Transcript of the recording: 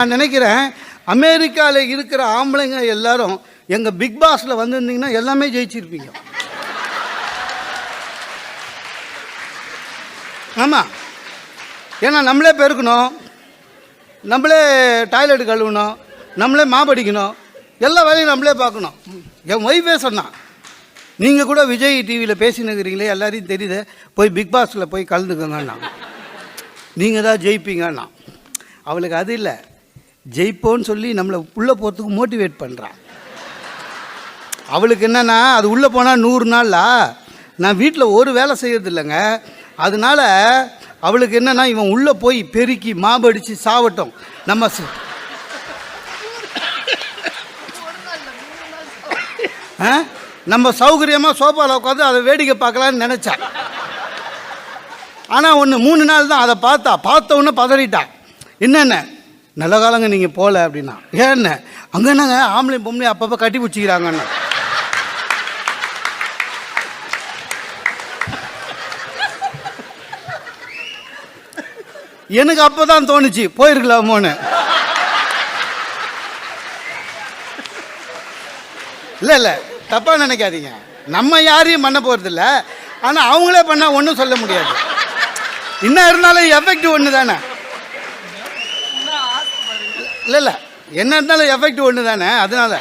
நான் நினைக்கிறேன் அமெரிக்காவில் இருக்கிற ஆம்பளைங்க எல்லாரும் எங்கள் பிக் பாஸில் வந்திருந்தீங்கன்னா எல்லாமே ஜெயிச்சிருப்பீங்க. ஆமாம், ஏன்னா நம்மளே பெருக்கணும், நம்மளே டாய்லெட் கழுவணும், நம்மளே மாபடிக்கணும், எல்லா வேலையும் நம்மளே பார்க்கணும். என் ஒய்ஃபே சொன்னான், நீங்கள் கூட விஜய் டிவியில் பேசினுக்கிறீங்களே எல்லாரையும் தெரியுது, போய் பிக் பாஸில் போய் கலந்துக்கோங்கண்ணா, நீங்கள் தான் ஜெயிப்பீங்கண்ணா. அவளுக்கு அது இல்லை, ஜெயிப்போன்னு சொல்லி நம்மளை உள்ளே போகிறதுக்கு மோட்டிவேட் பண்ணுறான். அவளுக்கு என்னென்னா அது உள்ளே போனால் 100 நாளில் நான் வீட்டில் ஒரு வேலை செய்கிறது இல்லைங்க. அதனால் அவளுக்கு என்னென்னா இவன் உள்ளே போய் பெருக்கி மாபடித்து சாவட்டும், நம்ம சௌகரியமாக சோஃபாவில் உட்காந்து அதை வேடிக்கை பார்க்கலான்னு நினச்சா. ஆனால் ஒன்று 3 நாள் தான் அதை பார்த்த உடனே பதறிட்டா. என்னென்ன நல்ல காலங்க நீங்கள் போகல அப்படின்னா, ஏன்ன அங்கே என்னங்க ஆம்பளையும் பொம்பளையும் அப்பப்போ கட்டி பிடிச்சிக்கிறாங்கண்ணா. எனக்கு அப்போ தான் தோணுச்சு போயிருக்கலாமோன்னு. இல்லை தப்பாக நினைக்காதீங்க, நம்ம யாரையும் பண்ண போகிறதில்ல. ஆனால் அவங்களே பண்ணால் ஒன்றும் சொல்ல முடியாது. இன்னும் இருந்தாலும் எஃபெக்ட் ஒன்று தானே. இல்லை என்ன இருந்தாலும் எஃபெக்ட் ஒன்று தானே, அதனால